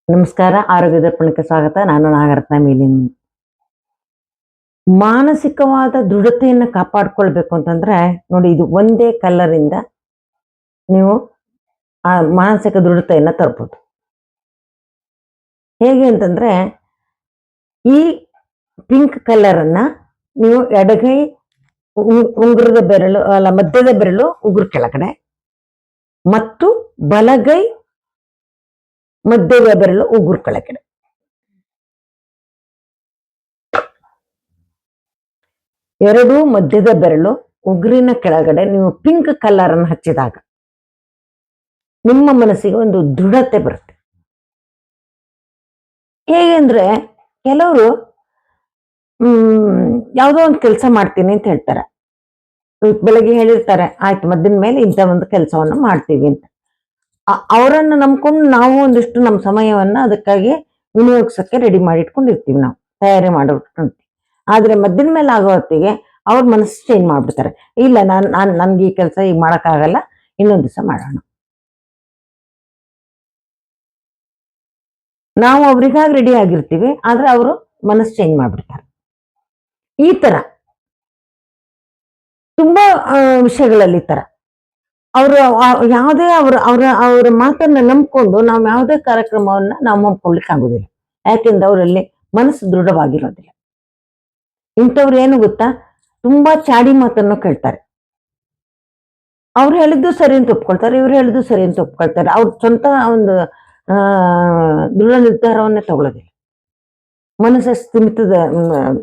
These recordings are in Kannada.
ನಮಸ್ಕಾರ, ಆರೋಗ್ಯ ದರ್ಪಣಕ್ಕೆ ಸ್ವಾಗತ. ನಾನು ನಾಗರತ್ನ ಮೇಲಿನ. ಮಾನಸಿಕವಾದ ದೃಢತೆಯನ್ನು ಕಾಪಾಡ್ಕೊಳ್ಬೇಕು ಅಂತಂದ್ರೆ ನೋಡಿ, ಇದು ಒಂದೇ ಕಲರ್ ಇಂದ ನೀವು ಆ ಮಾನಸಿಕ ದೃಢತೆಯನ್ನ ತರ್ಬೋದು. ಹೇಗೆ ಅಂತಂದ್ರೆ, ಈ ಪಿಂಕ್ ಕಲರ್ ಅನ್ನ ನೀವು ಎಡಗೈ ಉಂಗುರದ ಬೆರಳು ಅಲ್ಲ ಮಧ್ಯದ ಬೆರಳು ಉಗುರು ಕೆಳಗಡೆ ಮತ್ತು ಬಲಗೈ ಮಧ್ಯದ ಬೆರಳು ಉಗುರು ಕೆಳಗಡೆ, ಎರಡೂ ಮಧ್ಯದ ಬೆರಳು ಉಗುರಿನ ಕೆಳಗಡೆ ನೀವು ಪಿಂಕ್ ಕಲರ್ ಅನ್ನು ಹಚ್ಚಿದಾಗ ನಿಮ್ಮ ಮನಸ್ಸಿಗೆ ಒಂದು ದೃಢತೆ ಬರುತ್ತೆ. ಹೇಗೆ ಅಂದ್ರೆ, ಕೆಲವರು ಯಾವುದೋ ಒಂದು ಕೆಲಸ ಮಾಡ್ತೀನಿ ಅಂತ ಹೇಳ್ತಾರೆ. ಬೆಳಗ್ಗೆ ಹೇಳಿರ್ತಾರೆ, ಆಯ್ತು ಮದ್ದಿನ ಮೇಲೆ ಇಂಥ ಒಂದು ಕೆಲಸವನ್ನ ಮಾಡ್ತೀವಿ ಅಂತ. ಅವರನ್ನು ನಂಬ್ಕೊಂಡು ನಾವು ಒಂದಿಷ್ಟು ನಮ್ಮ ಸಮಯವನ್ನ ಅದಕ್ಕಾಗಿ ವಿನಿಯೋಗಿಸಕ್ಕೆ ರೆಡಿ ಮಾಡಿ ಇಟ್ಕೊಂಡಿರ್ತೀವಿ, ನಾವು ತಯಾರಿ ಮಾಡಿಟ್ಕೊಂತೀವಿ. ಆದ್ರೆ ಮದ್ದಿನ ಮೇಲೆ ಆಗೋ ಹೊತ್ತಿಗೆ ಅವ್ರ ಮನಸ್ಸು ಚೇಂಜ್ ಮಾಡ್ಬಿಡ್ತಾರೆ. ಇಲ್ಲ, ನನ್ಗೆ ಈ ಕೆಲಸ ಈಗ ಮಾಡಕ್ಕಾಗಲ್ಲ, ಇನ್ನೊಂದ್ ದಿವಸ ಮಾಡೋಣ. ನಾವು ಅವ್ರಿಗಾಗಿ ರೆಡಿ ಆಗಿರ್ತೀವಿ, ಆದ್ರೆ ಅವರು ಮನಸ್ಸು ಚೇಂಜ್ ಮಾಡ್ಬಿಡ್ತಾರೆ. ಈ ತರ ತುಂಬಾ ವಿಷಯಗಳಲ್ಲಿ ಈ ತರ ಅವರು ಯಾವುದೇ ಅವರ ಮಾತನ್ನ ನಂಬ್ಕೊಂಡು ನಾವು ಯಾವುದೇ ಕಾರ್ಯಕ್ರಮವನ್ನ ನಾವು ನಂಬ್ಕೊಳ್ಲಿಕ್ಕೆ ಆಗುದಿಲ್ಲ. ಯಾಕೆಂದ್ರೆ ಅವರಲ್ಲಿ ಮನಸ್ಸು ದೃಢವಾಗಿರೋದಿಲ್ಲ. ಇಂಥವ್ರು ಏನು ಗೊತ್ತಾ, ತುಂಬಾ ಚಾಡಿ ಮಾತನ್ನು ಕೇಳ್ತಾರೆ. ಅವ್ರು ಹೇಳಿದ್ದು ಸರಿ ಅಂತ ಒಪ್ಕೊಳ್ತಾರೆ, ಇವ್ರು ಹೇಳಿದ್ದು ಸರಿ ಅಂತ ಒಪ್ಕೊಳ್ತಾರೆ. ಅವ್ರ ಸ್ವಂತ ಒಂದು ದೃಢ ನಿರ್ಧಾರವನ್ನೇ ತಗೊಳ್ಳೋದಿಲ್ಲ. ಮನಸ್ಸು ಸ್ಥಿಮಿತದ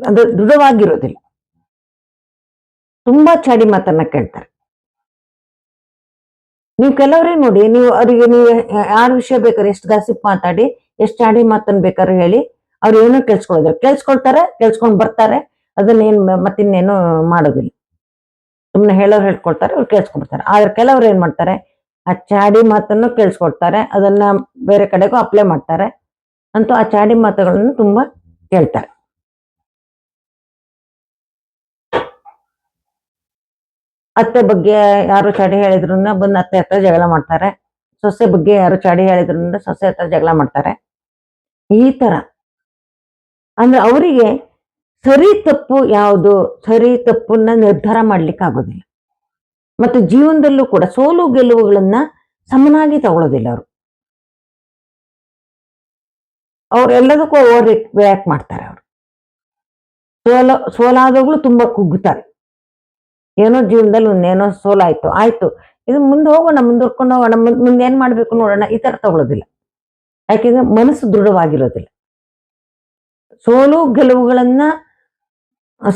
ಅಂದ್ರೆ ದೃಢವಾಗಿರೋದಿಲ್ಲ. ತುಂಬಾ ಚಾಡಿ ಮಾತನ್ನ ಕೇಳ್ತಾರೆ. ನೀವು ಕೆಲವರೇ ನೋಡಿ, ನೀವು ಅವರಿಗೆ ನೀವು ಯಾರ ವಿಷಯ ಬೇಕಾದ್ರೆ ಎಷ್ಟು ಗಾಸಿಪ್ ಮಾತಾಡಿ, ಎಷ್ಟು ಚಾಡಿ ಮಾತನ್ನ ಬೇಕಾದ್ರೆ ಹೇಳಿ, ಅವ್ರು ಏನೋ ಕೇಳಿಸ್ಕೊಳ್ತಾರೆ, ಕೇಳಿಸ್ಕೊಂಡ್ ಬರ್ತಾರೆ, ಅದನ್ನೇನು ಮತ್ತಿನ್ನೇನು ಮಾಡೋದಿಲ್ಲ. ಸುಮ್ಮನೆ ಹೇಳೋರು ಹೇಳ್ಕೊಳ್ತಾರೆ, ಅವ್ರು ಕೇಳಿಸ್ಕೊಂಡ್ಬಿಡ್ತಾರೆ. ಆದ್ರೆ ಕೆಲವ್ರು ಏನ್ ಮಾಡ್ತಾರೆ, ಆ ಚಾಡಿ ಮಾತನ್ನು ಕೇಳಿಸ್ಕೊಳ್ತಾರೆ, ಅದನ್ನ ಬೇರೆ ಕಡೆಗೂ ಅಪ್ಲೈ ಮಾಡ್ತಾರೆ. ಅಂತೂ ಆ ಚಾಡಿ ಮಾತುಗಳನ್ನು ತುಂಬಾ ಕೇಳ್ತಾರೆ. ಅತ್ತೆ ಬಗ್ಗೆ ಯಾರು ಚಾಡಿ ಹೇಳಿದ್ರನ್ನ ಬಂದು ಅತ್ತೆ ಹತ್ರ ಜಗಳ ಮಾಡ್ತಾರೆ. ಸೊಸೆ ಬಗ್ಗೆ ಯಾರು ಚಾಡಿ ಹೇಳಿದ್ರಿಂದ ಸೊಸೆ ಹತ್ರ ಜಗಳ ಮಾಡ್ತಾರೆ. ಈ ತರ ಅಂದ್ರೆ ಅವರಿಗೆ ಸರಿ ತಪ್ಪು ಯಾವುದು, ಸರಿ ತಪ್ಪನ್ನ ನಿರ್ಧಾರ ಮಾಡ್ಲಿಕ್ಕೆ ಆಗೋದಿಲ್ಲ. ಮತ್ತೆ ಜೀವನದಲ್ಲೂ ಕೂಡ ಸೋಲು ಗೆಲುವುಗಳನ್ನ ಸಮನಾಗಿ ತಗೊಳ್ಳೋದಿಲ್ಲ. ಅವ್ರು ಎಲ್ಲದಕ್ಕೂ ಓವರ್ ರಿಯಾಕ್ಟ್ ಮಾಡ್ತಾರೆ. ಅವರು ಸೋಲಾದವುಗಳು ತುಂಬಾ ಕುಗ್ಗುತ್ತಾರೆ. ಏನೋ ಜೀವನದಲ್ಲಿ ಒಂದೇನೋ ಸೋಲಾಯ್ತು, ಆಯ್ತು, ಇದು ಮುಂದೆ ಹೋಗೋಣ, ಮುಂದುವರ್ಕೊಂಡು ಹೋಗೋಣ, ಮುಂದೆ ಏನ್ ಮಾಡ್ಬೇಕು ನೋಡೋಣ, ಈ ತರ ತಗೊಳ್ಳೋದಿಲ್ಲ. ಯಾಕೆಂದ್ರೆ ಮನಸ್ಸು ದೃಢವಾಗಿರೋದಿಲ್ಲ. ಸೋಲು ಗೆಲುವುಗಳನ್ನ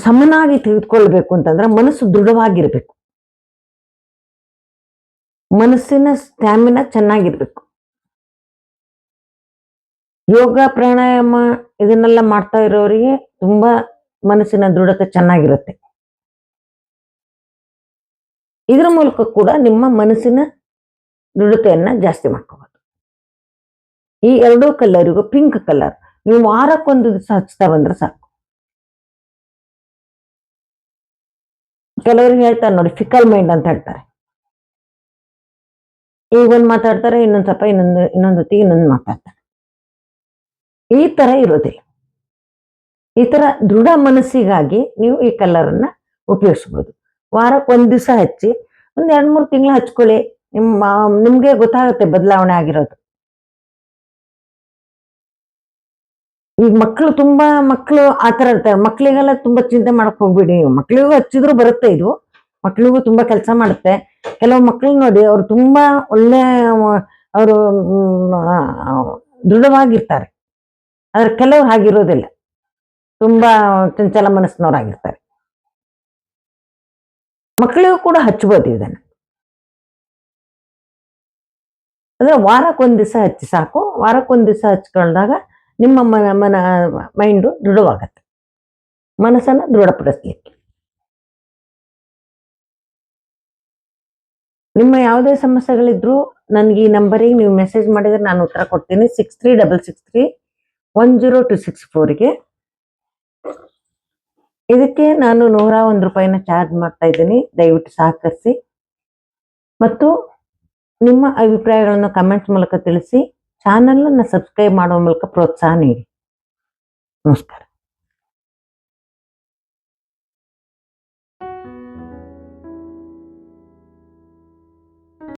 ಸಮನಾಗಿ ತೆಗೆದುಕೊಳ್ಬೇಕು ಅಂತಂದ್ರೆ ಮನಸ್ಸು ದೃಢವಾಗಿರ್ಬೇಕು, ಮನಸ್ಸಿನ ಸ್ಟ್ಯಾಮಿನಾ ಚೆನ್ನಾಗಿರ್ಬೇಕು. ಯೋಗ ಪ್ರಾಣಾಯಾಮ ಇದನ್ನೆಲ್ಲ ಮಾಡ್ತಾ ಇರೋರಿಗೆ ತುಂಬಾ ಮನಸ್ಸಿನ ದೃಢತೆ ಚೆನ್ನಾಗಿರುತ್ತೆ. ಇದ್ರ ಮೂಲಕ ಕೂಡ ನಿಮ್ಮ ಮನಸ್ಸಿನ ದೃಢತೆಯನ್ನ ಜಾಸ್ತಿ ಮಾಡ್ಕೋಬಹುದು. ಈ ಎರಡೂ ಕಲರಿಗೂ ಪಿಂಕ್ ಕಲರ್ ನೀವು ವಾರಕ್ಕೊಂದು ದಿವಸ ಹಚ್ತಾ ಬಂದ್ರೆ ಸಾಕು. ಕೆಲವ್ರಿಗೆ ಹೇಳ್ತಾರೆ ನೋಡಿ, ಫಿಕಲ್ ಮೈಂಡ್ ಅಂತ ಹೇಳ್ತಾರೆ. ಈಗ ಒಂದ್ ಮಾತಾಡ್ತಾರೆ, ಇನ್ನೊಂದ್ ಸ್ವಲ್ಪ ಇನ್ನೊಂದೊತ್ತಿಗೆ ಇನ್ನೊಂದು ಮಾತಾಡ್ತಾರೆ. ಈ ತರ ಇರೋದಿಲ್ಲ. ಈ ತರ ದೃಢ ಮನಸ್ಸಿಗಾಗಿ ನೀವು ಈ ಕಲರ್ ಅನ್ನ ಉಪಯೋಗಿಸಬಹುದು. ವಾರಕ್ಕೆ ಒಂದ್ ದಿವಸ ಹಚ್ಚಿ ಒಂದ್ 2-3 ತಿಂಗಳು ಹಚ್ಕೊಳ್ಳಿ, ನಿಮ್ಗೆ ಗೊತ್ತಾಗುತ್ತೆ ಬದಲಾವಣೆ ಆಗಿರೋದು. ಈಗ ಮಕ್ಕಳು ಆತರ ಇರ್ತಾರೆ. ಮಕ್ಳಿಗೆಲ್ಲ ತುಂಬಾ ಚಿಂತೆ ಮಾಡಕ್ ಹೋಗ್ಬಿಡಿ. ಮಕ್ಳಿಗೂ ಹಚ್ಚಿದ್ರು ಬರುತ್ತೆ ಇದು, ಮಕ್ಳಿಗೂ ತುಂಬಾ ಕೆಲಸ ಮಾಡುತ್ತೆ. ಕೆಲವು ಮಕ್ಳು ನೋಡಿ, ಅವ್ರು ತುಂಬಾ ಒಳ್ಳೆ ಅವರು ದೃಢವಾಗಿರ್ತಾರೆ. ಆದ್ರೆ ಕೆಲವ್ರು ಹಾಗಿರೋದಿಲ್ಲ, ತುಂಬಾ ಚಂಚಲ ಮನಸ್ಸಿನವರಾಗಿರ್ತಾರೆ. ಮಕ್ಕಳಿಗೂ ಕೂಡ ಹಚ್ಬೋದು ಇದನ್ನ. ಅಂದ್ರೆ ವಾರಕ್ಕೊಂದ್ ದಿವಸ ಹಚ್ಚಿ ಸಾಕು. ವಾರಕ್ಕೊಂದ್ ದಿವಸ ಹಚ್ಕೊಂಡಾಗ ನಿಮ್ಮ ಮೈಂಡು ದೃಢವಾಗತ್ತೆ, ಮನಸ್ಸನ್ನ ದೃಢಪಡಿಸ್ಲಿಕ್ಕೆ. ನಿಮ್ಮ ಯಾವುದೇ ಸಮಸ್ಯೆಗಳಿದ್ರು ನನ್ಗೆ ಈ ನಂಬರಿಗೆ ನೀವು ಮೆಸೇಜ್ ಮಾಡಿದ್ರೆ ನಾನು ಉತ್ತರ ಕೊಡ್ತೀನಿ. 6366310264ಗೆ. ಇದಕ್ಕೆ ನಾನು 101 ರೂಪಾಯಿನ ಚಾರ್ಜ್ ಮಾಡ್ತಾ ಇದ್ದೀನಿ. ದಯವಿಟ್ಟು ಸಹಕರಿಸಿ. ಮತ್ತು ನಿಮ್ಮ ಅಭಿಪ್ರಾಯಗಳನ್ನು ಕಮೆಂಟ್ಸ್ ಮೂಲಕ ತಿಳಿಸಿ, ಚಾನಲ್ ಅನ್ನು ಸಬ್ಸ್ಕ್ರೈಬ್ ಮಾಡುವ ಮೂಲಕ ಪ್ರೋತ್ಸಾಹ ನೀಡಿ. ನಮಸ್ಕಾರ.